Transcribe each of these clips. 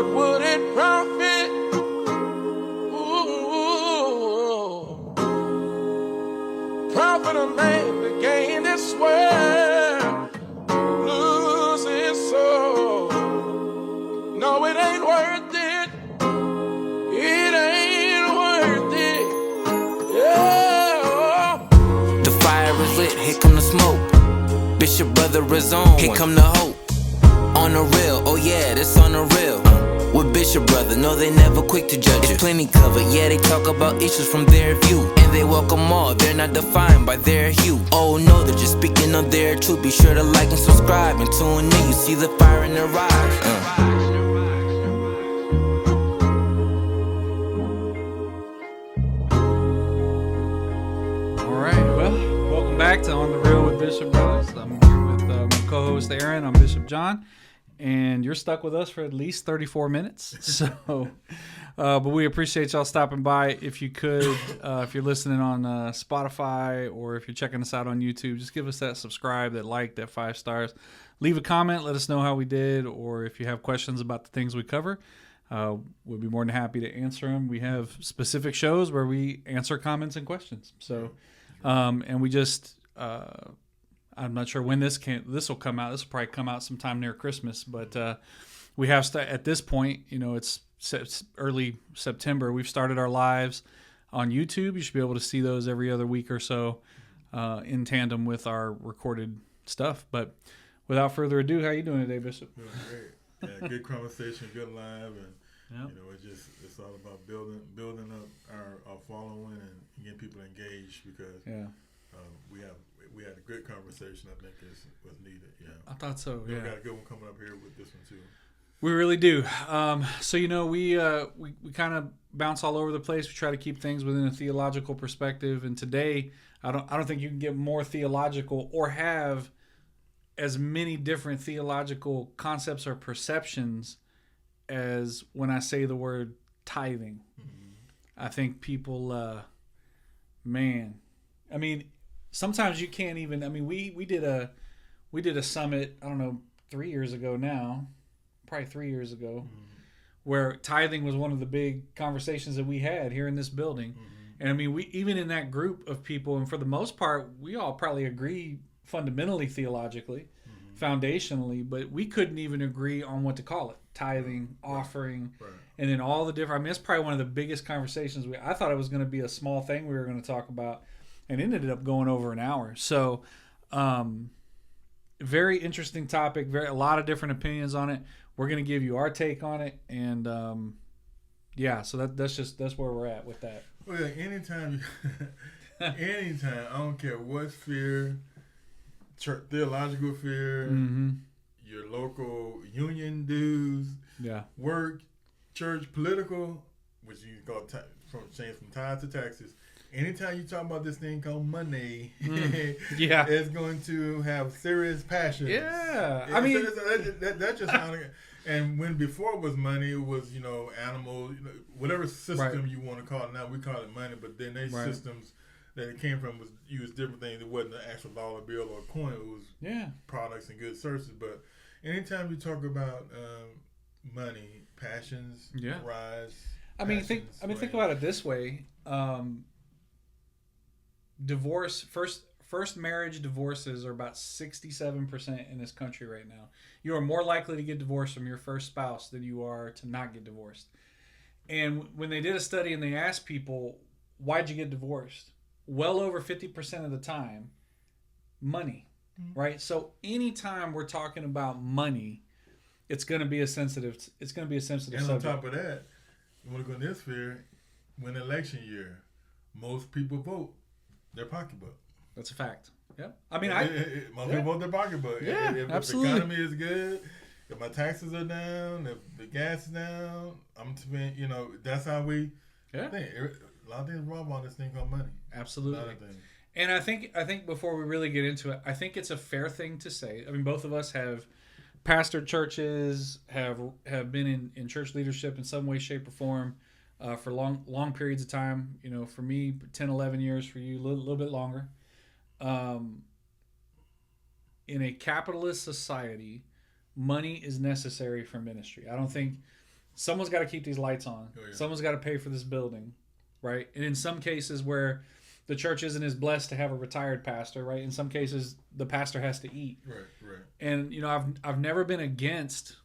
What would it profit? Ooh, profit a man to gain this world, lose his soul. No, it ain't worth it. It ain't worth it. Yeah. The fire is lit, here come the smoke. Bishop brother is on, here come the hope. On the real, oh yeah, this on the real. With Bishop brother, no they never quick to judge it. Plenty covered, yeah they talk about issues from their view. And they welcome all, they're not defined by their hue. Oh no, they're just speaking of their truth. Be sure to like and subscribe and tune in, you see the fire in their eyes. Back to On the Real with Bishop Brothers. I'm here with my co-host Aaron. I'm Bishop John, and you're stuck with us for at least 34 minutes. So, but we appreciate y'all stopping by. If you could, if you're listening on Spotify or if you're checking us out on YouTube, just give us that subscribe, that like, that 5 stars. Leave a comment. Let us know how we did, or if you have questions about the things we cover. We'll be more than happy to answer them. We have specific shows where we answer comments and questions. So. And we just, I'm not sure when this will come out. This will probably come out sometime near Christmas. But we have at this point, you know, it's early September. We've started our lives on YouTube. You should be able to see those every other week or so in tandem with our recorded stuff. But without further ado, how are you doing today, Bishop? Doing great. Yeah, good conversation, good live, and yep. You know, it's all about building up our following and getting people engaged because we had a good conversation. I think was needed. Yeah, I thought so. We got a good one coming up here with this one too. We really do. So you know, we kind of bounce all over the place. We try to keep things within a theological perspective. And today, I don't think you can get more theological or have as many different theological concepts or perceptions as when I say the word tithing. Mm-hmm. I think people, man, I mean, sometimes you can't even. I mean, we did a summit. I don't know, 3 years ago now. Probably 3 years ago, where tithing was one of the big conversations that we had here in this building. And I mean, we even in that group of people, and for the most part, we all probably agree fundamentally, theologically, foundationally, but we couldn't even agree on what to call it: tithing, offering, and then all the different. I mean, it's probably one of the biggest conversations. I thought it was going to be a small thing we were going to talk about, and it ended up going over an hour. So, very interesting topic. A lot of different opinions on it. We're going to give you our take on it, and so that's where we're at with that. Well, yeah, anytime, I don't care what sphere, church, theological sphere, your local union dues, work, church, political, which you call change from tithes to taxes. Anytime you talk about this thing called money, it's going to have serious passions. Yeah, I mean that just sounded. And when before it was money, it was animal, whatever system you want to call it. Now we call it money, but then they systems that it came from was used different things. It wasn't an actual dollar bill or a coin. It was products and goods, services. But anytime you talk about money, passions rise. Think about it this way. Divorce, first marriage divorces are about 67% in this country right now. You are more likely to get divorced from your first spouse than you are to not get divorced. And when they did a study and they asked people, why'd you get divorced? Well over 50% of the time, money, right? So anytime we're talking about money, it's going to be a sensitive subject. And on top of that, you want to go in this sphere, when election year, most people vote their pocketbook. That's a fact. Yeah. I mean, most people vote their pocketbook. Yeah, if absolutely. the economy is good, if my taxes are down, if the gas is down, I'm spending. That's how we think. A lot of things wrong on this thing called money. Absolutely. A lot of things. And I think before we really get into it, I think it's a fair thing to say. I mean, both of us have pastored churches, have been in church leadership in some way, shape, or form for long periods of time. For me, 10, 11 years. For you, a little bit longer. In a capitalist society, money is necessary for ministry. I don't think someone's got to keep these lights on. Oh, yeah. Someone's got to pay for this building, right? And in some cases where the church isn't as blessed to have a retired pastor, right? In some cases, the pastor has to eat. Right. And, I've never been against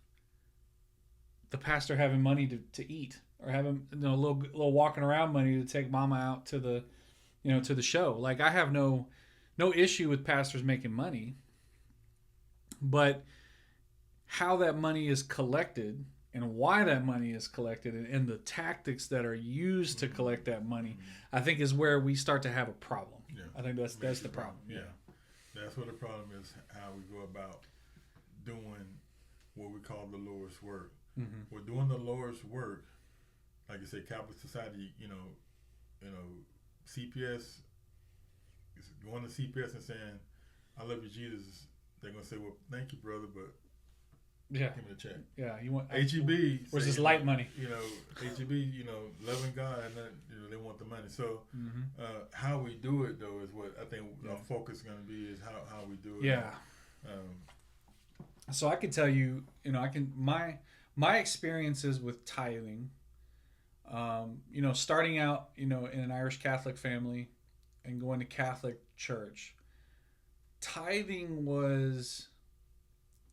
the pastor having money to eat or having a little walking around money to take mama out to the, to the show. Like, I have no issue with pastors making money, but how that money is collected and why that money is collected and the tactics that are used to collect that money, I think is where we start to have a problem. Yeah. I think that's the problem. Yeah. That's what the problem is, how we go about doing what we call the Lord's work. Mm-hmm. We're doing the Lord's work, like I said, Catholic Society, CPS, is going to CPS and saying, I love you, Jesus. They're going to say, well, thank you, brother, but yeah, give me the check. Yeah, you want HEB. Where's this light money? HEB, loving God, and then, they want the money. So, how we do it though is what I think our focus is going to be, is how we do it. Yeah. So I can tell you, my experiences with tithing, starting out, in an Irish Catholic family and going to Catholic church, tithing was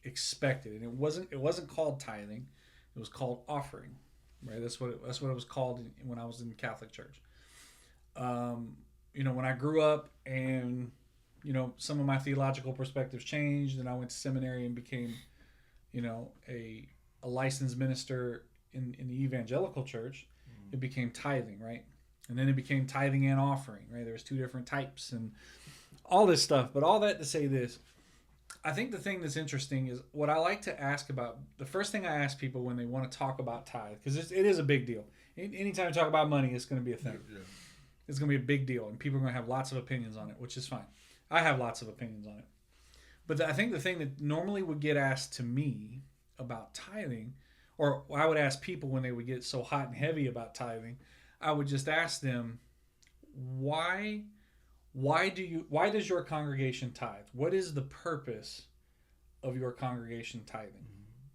expected, and it wasn't called tithing, it was called offering, right? That's what it was called when I was in Catholic church. When I grew up and some of my theological perspectives changed, and I went to seminary and became a licensed minister in the evangelical church, it became tithing, right? And then it became tithing and offering, right? There's two different types and all this stuff, but all that to say this, I think the thing that's interesting is what I like to ask about. The first thing I ask people when they want to talk about tithe, because it is a big deal. Anytime you talk about money, it's going to be a thing. Yeah. It's going to be a big deal, and people are going to have lots of opinions on it, which is fine. I have lots of opinions on it. But I think the thing that normally would get asked to me about tithing, or I would ask people when they would get so hot and heavy about tithing, I would just ask them, why does your congregation tithe? What is the purpose of your congregation tithing?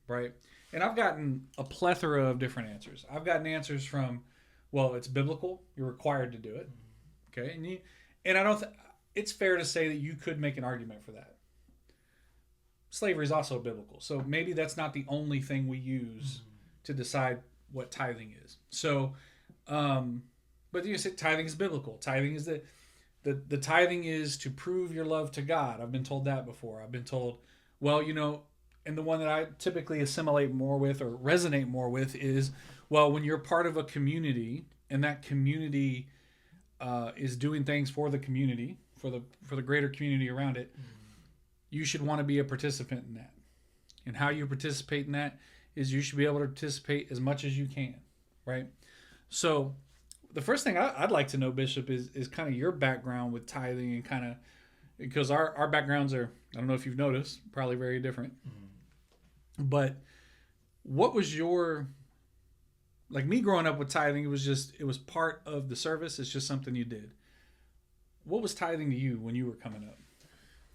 Right? And I've gotten a plethora of different answers. I've gotten answers from, well, it's biblical, you're required to do it. Okay? And I don't it's fair to say that you could make an argument for that. Slavery is also biblical. So maybe that's not the only thing we use to decide what tithing is. So but you say tithing is biblical. Tithing is the tithing is to prove your love to God. I've been told that before. I've been told, well, and the one that I typically assimilate more with or resonate more with is, well, when you're part of a community and that community is doing things for the community, for the greater community around it, you should want to be a participant in that. And how you participate in that is you should be able to participate as much as you can, right? So the first thing I'd like to know, Bishop, is kind of your background with tithing, and kind of, because our backgrounds are, I don't know if you've noticed, probably very different. But what was your, like me growing up with tithing, it was part of the service. It's just something you did. What was tithing to you when you were coming up?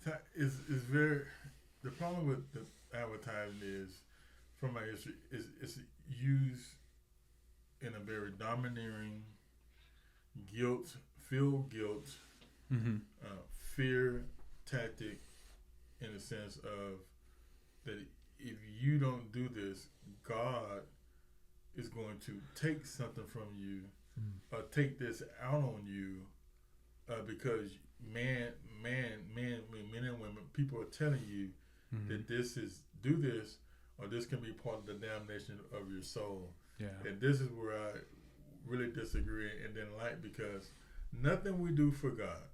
The problem with the advertising is, from my history, it's used in a very domineering, guilt, fear tactic, in the sense of that if you don't do this, God is going to take something from you, or take this out on you, because men and women, people are telling you that do this, or this can be part of the damnation of your soul. Yeah. And this is where I really disagree and didn't like, because nothing we do for God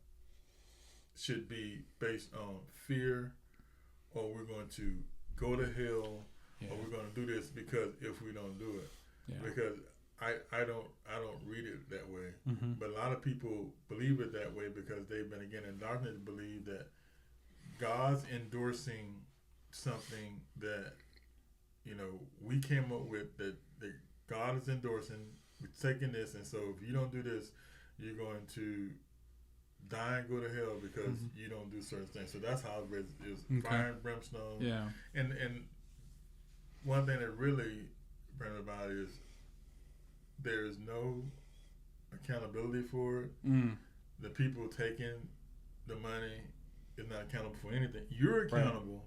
should be based on fear, or we're going to go to hell, or we're going to do this because if we don't do it. Yeah. Because I don't read it that way. But a lot of people believe it that way because they've been, again, in darkness, believe that God's endorsing something that we came up with, that God is endorsing. We're taking this, and so if you don't do this, you're going to die and go to hell because you don't do certain things. So that's how it is. Fire and brimstone. Yeah. And one thing that really bring about is there is no accountability for it. The people taking the money is not accountable for anything. You're accountable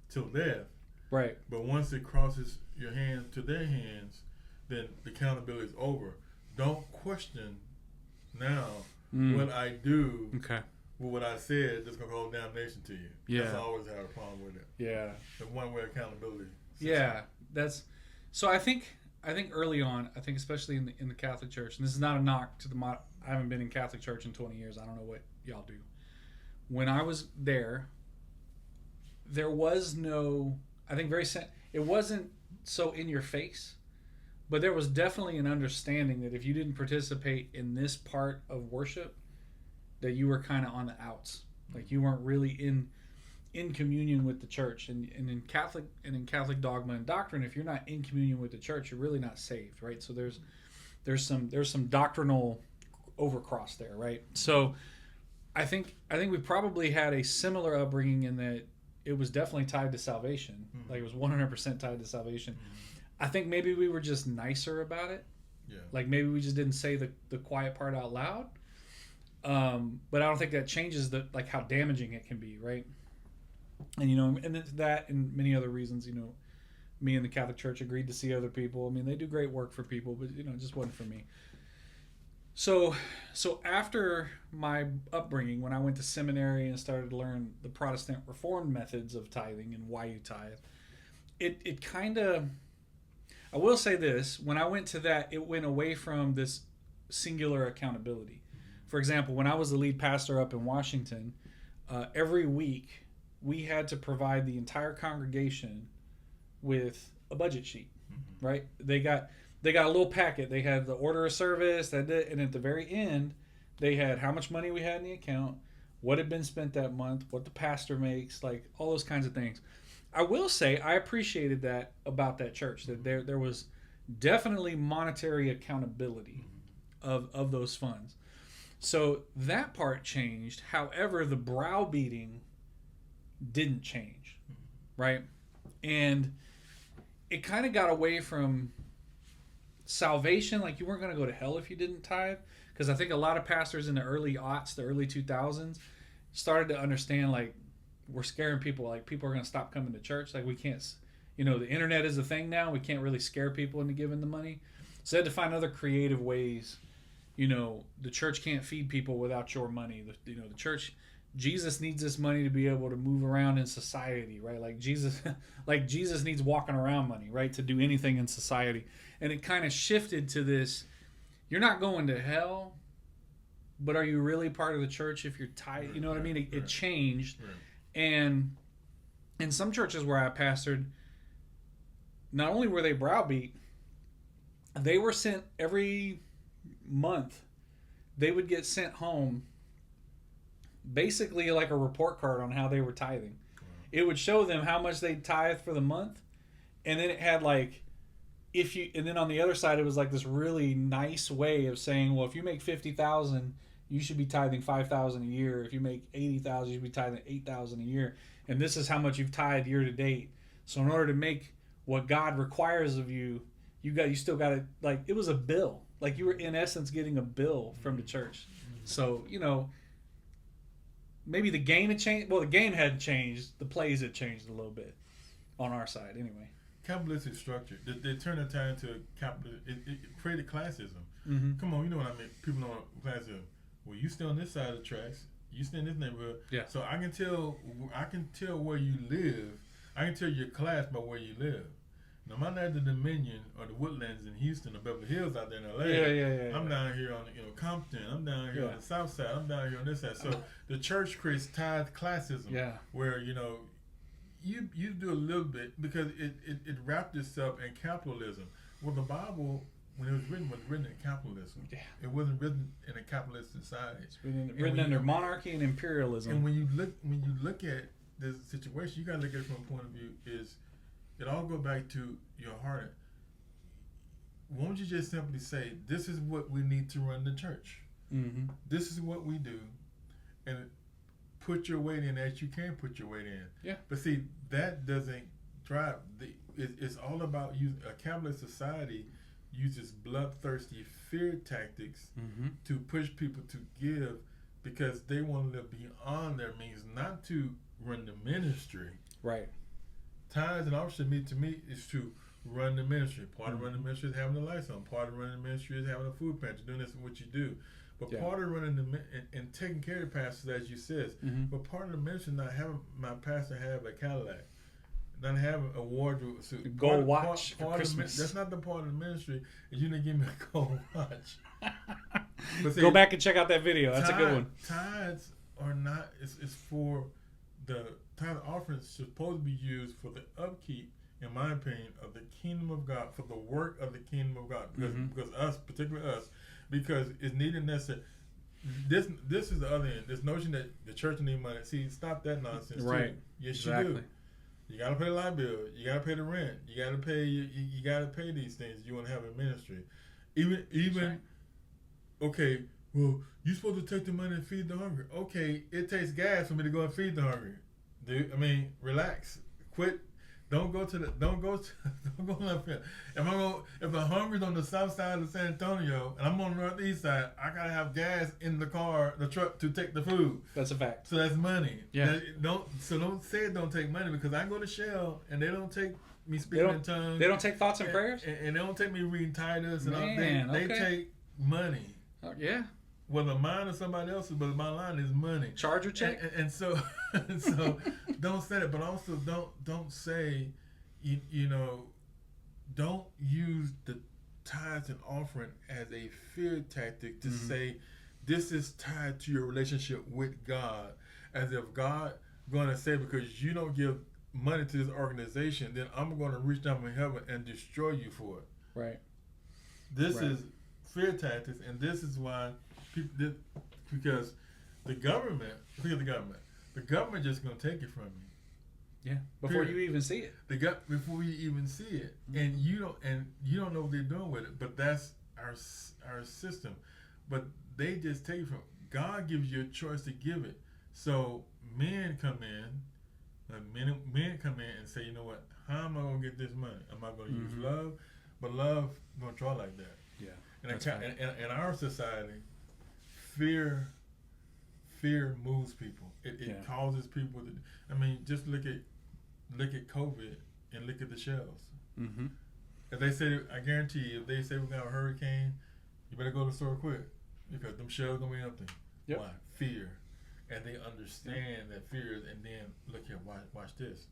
till death. Right. But once it crosses your hands to their hands, then the accountability is over. Don't question now what I do with what I said that's going to cause damnation to you. Yeah. That's always have a problem with it. Yeah. The one-way accountability system. Yeah. That's so I think early on, I think especially in the Catholic Church, and this is not a knock to I haven't been in Catholic Church in 20 years. I don't know what y'all do. When I was there was no, I think it wasn't so in your face, but there was definitely an understanding that if you didn't participate in this part of worship, that you were kind of on the outs. Like you weren't really in communion with the church. And in Catholic dogma and doctrine, if you're not in communion with the church, you're really not saved, right? So there's some doctrinal overcross there, right? So I think we probably had a similar upbringing in that it was definitely tied to salvation. Like it was 100% tied to salvation. I think maybe we were just nicer about it. Yeah. Like maybe we just didn't say the quiet part out loud. But I don't think that changes how damaging it can be, right? And and it's that and many other reasons, me and the Catholic Church agreed to see other people. I mean, they do great work for people, but it just wasn't for me. So after my upbringing, when I went to seminary and started to learn the Protestant Reformed methods of tithing and why you tithe, it kind of, I will say this, when I went to that, it went away from this singular accountability. For example, when I was the lead pastor up in Washington, every week we had to provide the entire congregation with a budget sheet, right? They got a little packet. They had the order of service, and at the very end, they had how much money we had in the account, what had been spent that month, what the pastor makes, like all those kinds of things. I will say I appreciated that about that church, that there was definitely monetary accountability of those funds. So that part changed. However, the browbeating didn't change, right? And it kind of got away from salvation, like you weren't going to go to hell if you didn't tithe, because I think a lot of pastors in the early aughts, the early 2000s, started to understand, like, we're scaring people, like people are going to stop coming to church, like we can't, the internet is a thing now, we can't really scare people into giving the money. So they had to find other creative ways. The church can't feed people without your money. The church, Jesus needs this money to be able to move around in society, right? Like Jesus needs walking around money, right, to do anything in society. And it kind of shifted to this, you're not going to hell, but are you really part of the church if you're tied? You know what I mean? It changed. Right. And in some churches where I pastored, not only were they browbeat, they were sent every month. They would get sent home basically like a report card on how they were tithing. Wow. It would show them how much they tithed for the month, and then it had and then on the other side it was like this really nice way of saying, well, if you make $50,000, you should be tithing $5,000 a year. If you make $80,000, you should be tithing $8,000 a year, and this is how much you've tithed year to date. So in order to make what God requires of you, you still got to, like, it was a bill. Like you were in essence getting a bill from the church. So maybe the game had changed. Well, the game hadn't changed. The plays had changed a little bit on our side, anyway. Capitalistic structure. They turned the time into capitalist. It created classism. Mm-hmm. Come on, you know what I mean. People know what classism. Well, you stay on this side of the tracks. You stay in this neighborhood. Yeah. So I can tell where you live. I can tell your class by where you live. No matter at the Dominion or the Woodlands in Houston or Beverly Hills out there in LA. Yeah. I'm down here on Compton. I'm down here on the South Side. I'm down here on this side. So the church creates tithe classism. Yeah. Where you do a little bit because it wrapped itself in capitalism. Well, the Bible, when it was written in capitalism. Yeah. It wasn't written in a capitalist society. It's written under monarchy and imperialism. And when you look at this situation, you got to look at it from a point of view is. It all goes back to your heart. Won't you just simply say, this is what we need to run the church. Mm-hmm. This is what we do. And put your weight in as you can put your weight in. Yeah. But see, that doesn't drive. it's all about a capitalist society uses bloodthirsty fear tactics to push people to give because they want to live beyond their means, not to run the ministry. Right. Tithes and offerings to me is to run the ministry. Part of running the ministry is having the lights on. Part of running the ministry is having a food pantry. Doing this is what you do. But part of running and taking care of the pastors, as you said. But part of the ministry is not having my pastor have a Cadillac, not having a wardrobe suit. Gold watch for Christmas. That's not the part of the ministry. Is you didn't give me a gold watch. But see, go back and check out that video. That's a good one. Tithes are not. It's for the tithe offerings supposed to be used for the upkeep, in my opinion, of the kingdom of God, for the work of the kingdom of God. Because us, particularly us, because it's needed necessary. This is the other end. This notion that the church need money. See, stop that nonsense. Right. Too. Yes, exactly. you do. You gotta pay the light bill. You gotta pay the rent. You gotta pay. You gotta pay these things. You want to have a ministry. Even. Right. Okay. Well, you're supposed to take the money and feed the hungry. Okay, it takes gas for me to go and feed the hungry. Dude, I mean, relax. Quit. Don't go left field. If the hungry's on the south side of San Antonio and I'm on the northeast side, I gotta have gas in the truck to take the food. That's a fact. So that's money. Yeah. Don't say it don't take money, because I go to Shell and they don't take me speaking in tongues. They don't take thoughts and prayers? And they don't take me reading Titus and Man, all. They take money. Oh, yeah. Whether mine or somebody else's, but my line is money. Charger check. And so don't say that, but also don't say, don't use the tithes and offering as a fear tactic to say this is tied to your relationship with God, as if God going to say, because you don't give money to this organization, then I'm going to reach down from heaven and destroy you for it. Right. This is fear tactics, and this is why people, because the government just going to take it from you. Yeah. Before you even see it. Before you even see it, and you don't know what they're doing with it. But that's our system. But they just take it from. God gives you a choice to give it. So men come in and say, you know what? How am I going to get this money? Am I going to use love? But love going to draw like that. Yeah. And in our society, fear moves people. It causes people to. I mean, just look at COVID and look at the shelves. Mm-hmm. If they say, I guarantee you, if they say we're gonna have a hurricane, you better go to the store quick, because them shelves gonna be empty. Yep. Why? Fear, and they understand that fear. And then look here, watch this.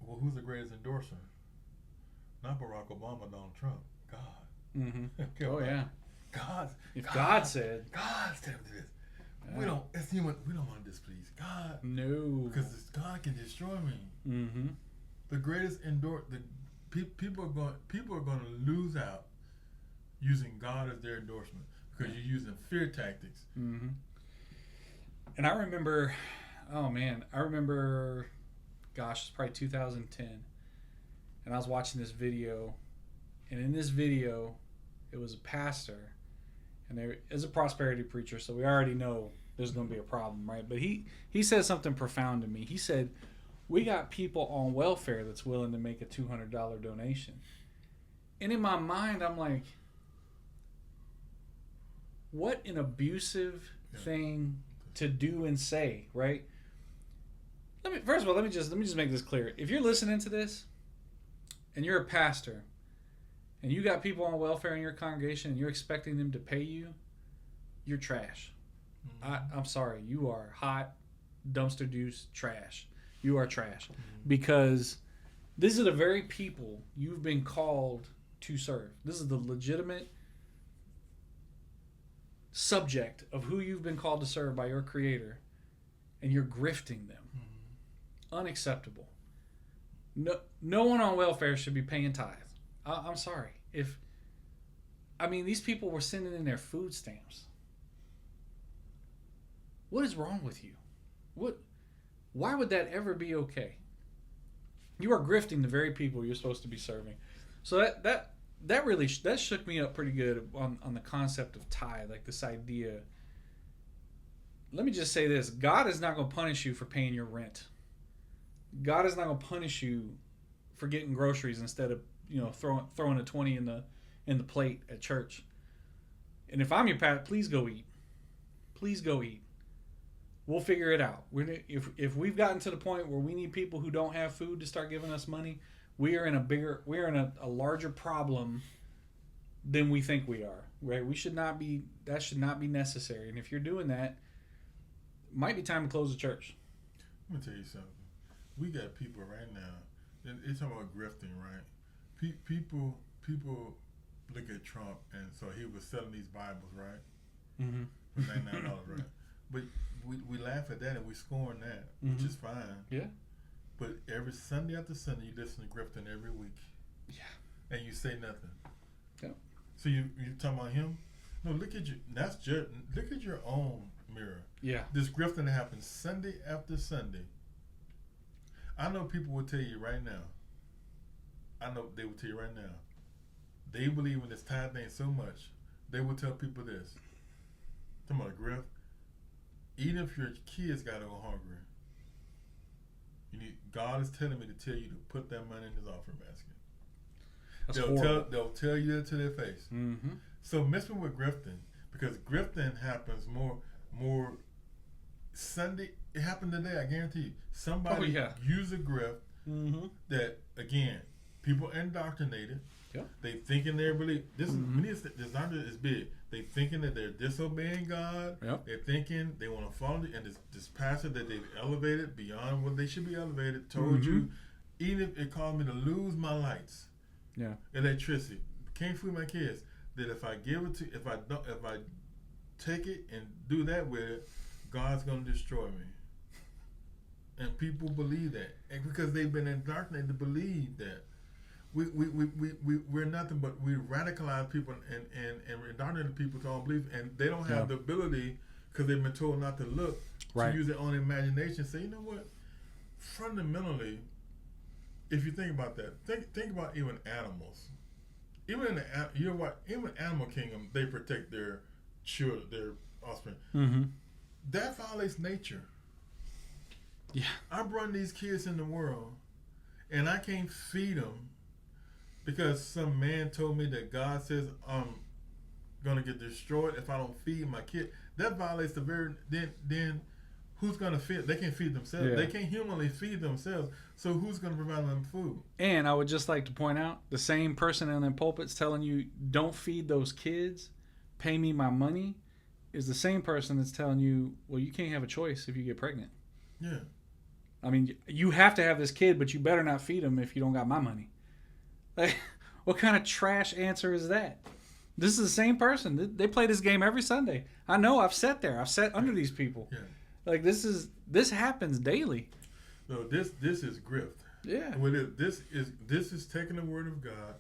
Well, who's the greatest endorser? Not Barack Obama, Donald Trump. God. Mm-hmm. Oh yeah. God said this. We don't. As human, we don't want to displease God. No. Because God can destroy me. Mm-hmm. The greatest people are going to lose out using God as their endorsement, because you're using fear tactics. Mm-hmm. And I remember, gosh, it's probably 2010, and I was watching this video, and in this video, it was a pastor. And there is a prosperity preacher, so we already know there's going to be a problem, right? But he said something profound to me. He said, we got people on welfare that's willing to make a $200 donation. And in my mind, I'm like, what an abusive thing to do and say, right? First of all, let me just make this clear. If you're listening to this and you're a pastor, and you got people on welfare in your congregation and you're expecting them to pay you, you're trash. Mm-hmm. I'm sorry. You are hot, dumpster juice trash. You are trash. Mm-hmm. Because these are the very people you've been called to serve. This is the legitimate subject of who you've been called to serve by your Creator, and you're grifting them. Mm-hmm. Unacceptable. No one on welfare should be paying tithe. I'm sorry. These people were sending in their food stamps. What is wrong with you? Why would that ever be okay? You are grifting the very people you're supposed to be serving. So that really shook me up pretty good on the concept of tithe, like this idea. Let me just say this: God is not going to punish you for paying your rent. God is not going to punish you for getting groceries instead of throwing a 20 in the plate at church. And if I'm your pastor, please go eat. Please go eat. We'll figure it out. If we've gotten to the point where we need people who don't have food to start giving us money, we're in a larger problem than we think we are. Right? That should not be necessary. And if you're doing that, it might be time to close the church. Let me tell you something. We got people right now. It's talking about grifting, right? People look at Trump, and so he was selling these Bibles, right? Mm-hmm. For $99, right? But we laugh at that and we scorn that, which is fine. Yeah. But every Sunday after Sunday, you listen to grifting every week. Yeah. And you say nothing. Yeah. So you talking about him? No, look at your own mirror. Yeah. This grifting that happens Sunday after Sunday. I know people will tell you right now. They believe in this tithe thing so much, they will tell people this. Talking about a grift. Even if your kids got to go hungry, God is telling me to tell you to put that money in his offering basket. They'll tell you that to their face. Mm-hmm. So messing with grifting, because grifting happens more Sunday. It happened today, I guarantee you. Somebody used a grift that, again, people indoctrinated. Yep. They thinking they're really this is big. They thinking that they're disobeying God. Yep. They're thinking they want to follow and this pastor that they've elevated beyond what they should be elevated told you, even if it caused me to lose my lights, electricity, can't feed my kids. That if I if I take it and do that with it, God's gonna destroy me. And people believe that, and because they've been indoctrinated to believe that. We're nothing but we radicalize people and indoctrinate people to all belief, and they don't have the ability because they've been told not to look to use their own imagination. Say, you know what? Fundamentally, if you think about that, think about even animals. Even in even animal kingdom, they protect their children, their offspring. Mm-hmm. That violates nature. Yeah, I brought these kids in the world, and I can't feed them. Because some man told me that God says I'm gonna get destroyed if I don't feed my kid. That violates the very then who's gonna feed? They can't feed themselves. Yeah. They can't humanly feed themselves. So who's gonna provide them food? And I would just like to point out the same person in the pulpit's telling you don't feed those kids, pay me my money, is the same person that's telling you, well, you can't have a choice if you get pregnant. Yeah. I mean, you have to have this kid, but you better not feed him if you don't got my money. Like, what kind of trash answer is that? This is the same person. They play this game every Sunday. I know. I've sat there. I've sat under these people. Yeah. Like this happens daily. No, this is grift. Yeah. This is taking the word of God,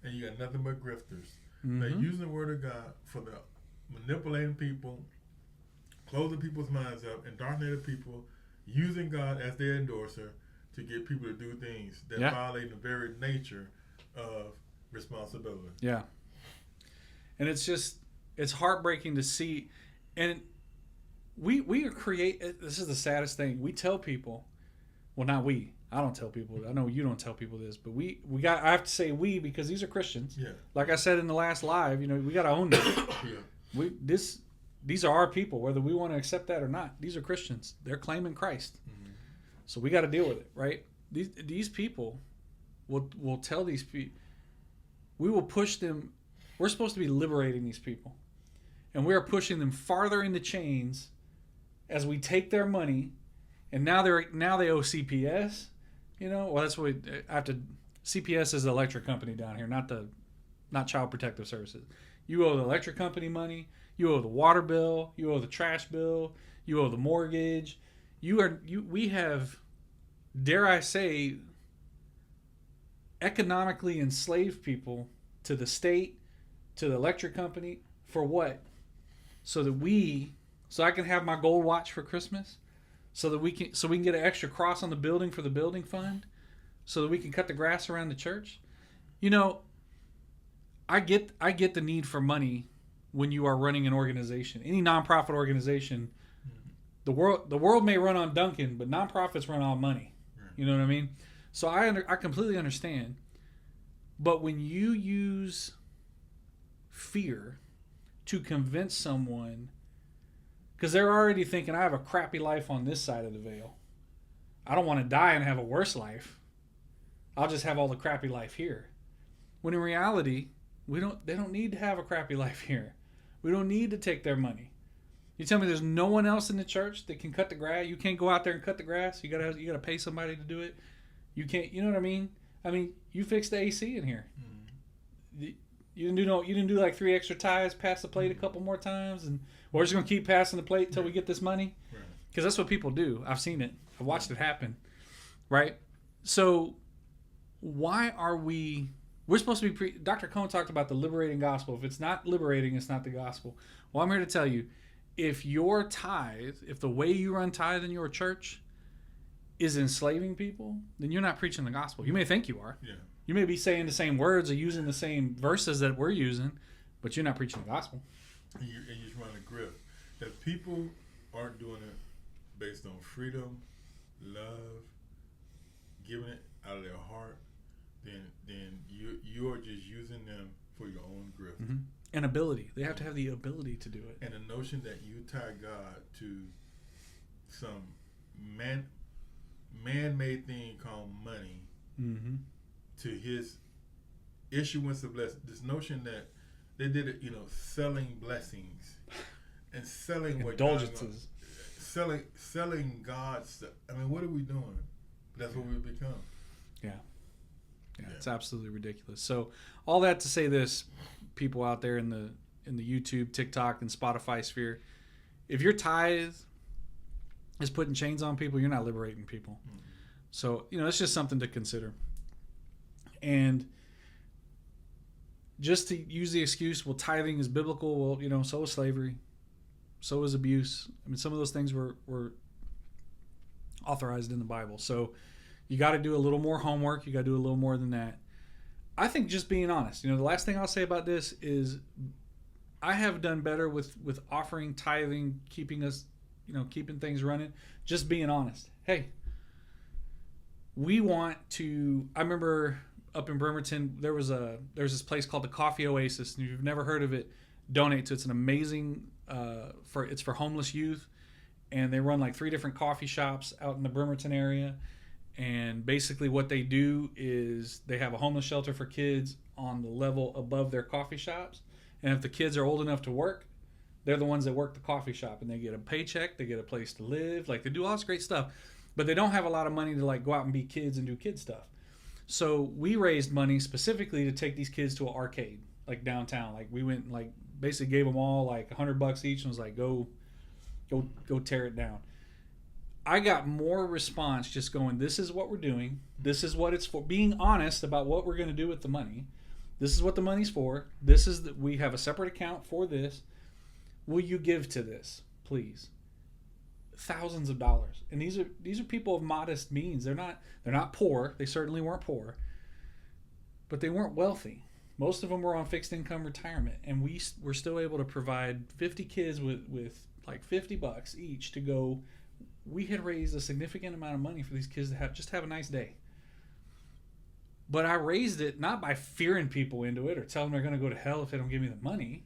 and you got nothing but grifters. They're using the word of God for the manipulating people, closing people's minds up, indoctrinating people, using God as their endorser to get people to do things that violate the very nature of responsibility. Yeah. And it's heartbreaking to see. And we this is the saddest thing. We tell people, well, not we. I don't tell people. I know you don't tell people this, but I have to say we because these are Christians. Yeah. Like I said in the last live, we got to own them. Yeah. These are our people, whether we want to accept that or not. These are Christians. They're claiming Christ. Mm-hmm. So we got to deal with it, right? These people will tell these people, we will push them. We're supposed to be liberating these people, and we are pushing them farther into chains as we take their money, and now they owe CPS. Well, that's what I have to. CPS is the electric company down here, not Child Protective Services. You owe the electric company money. You owe the water bill. You owe the trash bill. You owe the mortgage. We have, dare I say, economically enslaved people to the state, to the electric company, for what? So I can have my gold watch for Christmas, so we can get an extra cross on the building for the building fund, so that we can cut the grass around the church. I get the need for money when you are running an organization, any nonprofit organization. The world may run on Dunkin', but nonprofits run on money. You know what I mean? So I completely understand. But when you use fear to convince someone, because they're already thinking, I have a crappy life on this side of the veil. I don't want to die and have a worse life. I'll just have all the crappy life here. When in reality, they don't need to have a crappy life here. We don't need to take their money. You tell me there's no one else in the church that can cut the grass? You can't go out there and cut the grass? You gotta pay somebody to do it? You can't, you know what I mean? I mean, you fixed the AC in here. Mm. You didn't do like 3 extra ties, pass the plate a couple more times, and we're just gonna keep passing the plate until we get this money? Because that's what people do. I've seen it. I've watched it happen. Right? So why are we're supposed to be Dr. Cohn talked about the liberating gospel. If it's not liberating, it's not the gospel. Well, I'm here to tell you, if your tithe, if the way you run tithe in your church is enslaving people, then you're not preaching the gospel. You may think you are. Yeah. You may be saying the same words or using the same verses that we're using, but you're not preaching the gospel. And you just run a grip. If people aren't doing it based on freedom, love, giving it out of their heart, then you are just using them for your own grip. Mm-hmm. And ability. They have to have the ability to do it. And the notion that you tie God to some man-made thing called money, mm-hmm. to his issuance of blessings. This notion that they did it, selling blessings and selling what indulgences, selling God's stuff. I mean, what are we doing? That's what we've become. Yeah, it's absolutely ridiculous. So, all that to say this, people out there in the YouTube, TikTok, and Spotify sphere, if your tithe is putting chains on people, you're not liberating people. Mm-hmm. So, it's just something to consider. And just to use the excuse, well, tithing is biblical. Well, so is slavery. So is abuse. I mean, some of those things were authorized in the Bible. So you got to do a little more homework. You got to do a little more than that. I think just being honest. The last thing I'll say about this is I have done better with offering, tithing, keeping us, keeping things running. Just being honest. Hey, we want to. I remember up in Bremerton, there's this place called the Coffee Oasis, and if you've never heard of it, donate to it. It's an amazing it's for homeless youth, and they run like 3 different coffee shops out in the Bremerton area. And basically what they do is they have a homeless shelter for kids on the level above their coffee shops. And if the kids are old enough to work, they're the ones that work the coffee shop, and they get a paycheck, they get a place to live, like they do all this great stuff. But they don't have a lot of money to like go out and be kids and do kid stuff. So we raised money specifically to take these kids to an arcade, like downtown. Like we went and like basically gave them all like $100 each and was like, go tear it down. I got more response just going, this is what we're doing. This is what it's for. Being honest about what we're going to do with the money. This is what the money's for. We have a separate account for this. Will you give to this, please? Thousands of dollars. And these are people of modest means. They're not poor. They certainly weren't poor. But they weren't wealthy. Most of them were on fixed income retirement, and we were still able to provide 50 kids with like $50 each to go. We had raised a significant amount of money for these kids to have a nice day. But I raised it not by fearing people into it or telling them they're going to go to hell if they don't give me the money.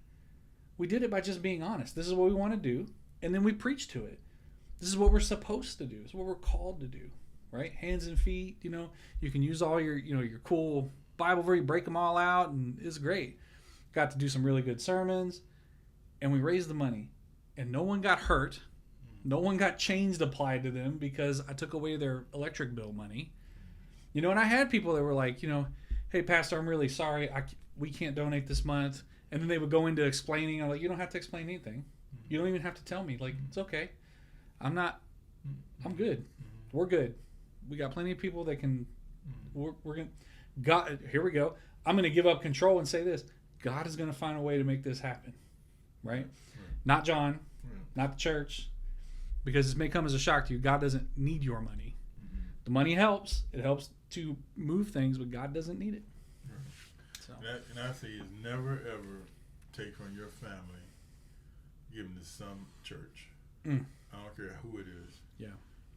We did it by just being honest. This is what we want to do, and then we preach to it. This is what we're supposed to do. It's what we're called to do, right? Hands and feet. You can use all your your cool Bible verse, break them all out, and it's great. Got to do some really good sermons, and we raised the money, and no one got hurt. No one got chains applied to them because I took away their electric bill money. And I had people that were like, hey, Pastor, I'm really sorry. We can't donate this month. And then they would go into explaining. I'm like, you don't have to explain anything. You don't even have to tell me. Like, it's okay. I'm good. We're good. We got plenty of people that can, we're going to, God, here we go. I'm going to give up control and say this. God is going to find a way to make this happen. Right? Not John, not the church. Because this may come as a shock to you. God doesn't need your money. Mm-hmm. The money helps. It helps to move things, but God doesn't need it. Right. So. And I say is never, ever take from your family, give them to some church. I don't care who it is. Yeah.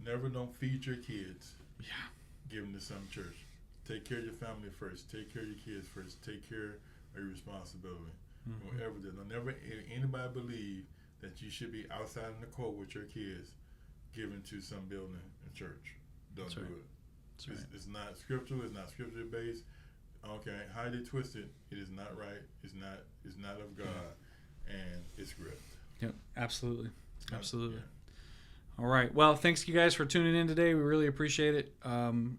Never don't feed your kids. Yeah. give them to some church. Take care of your family first. Take care of your kids first. Take care of your responsibility. Whatever it is. Don't never anybody believe that you should be outside in the cold with your kids given to some building in church. Don't do it. It's not scriptural. It's not scripture based. Okay, how they twist it, it is not right. It's not of God, and it's grift. Yep, absolutely. Absolutely. All right. Well, thanks you guys for tuning in today. We really appreciate it.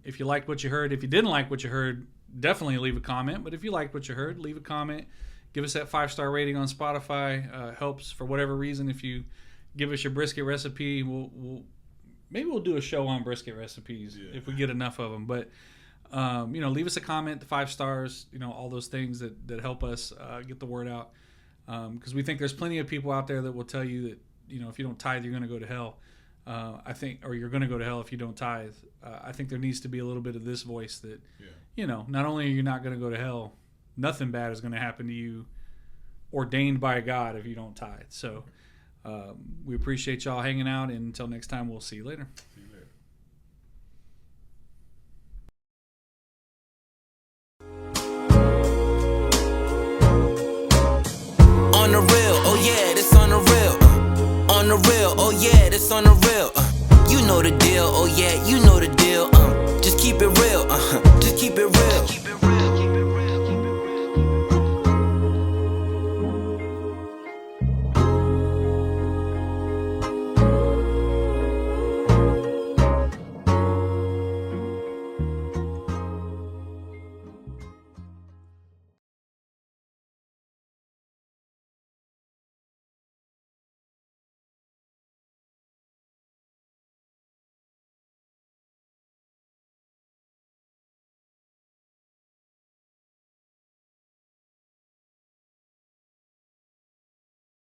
If you liked what you heard, if you didn't like what you heard, definitely leave a comment. But if you liked what you heard, leave a comment. Give us that 5-star rating on Spotify. Helps for whatever reason. If you give us your brisket recipe, we'll do a show on brisket recipes if we get enough of them. But leave us a comment, the 5 stars, all those things that help us get the word out. Because we think there's plenty of people out there that will tell you that if you don't tithe, you're going to go to hell. Or you're going to go to hell if you don't tithe. I think there needs to be a little bit of this voice that, not only are you not going to go to hell, nothing bad is going to happen to you ordained by God if you don't tithe. So we appreciate y'all hanging out. And until next time, we'll see you later. On the real, oh yeah, this on the real. On the real, oh yeah, this on the real. You know the deal, oh yeah, you know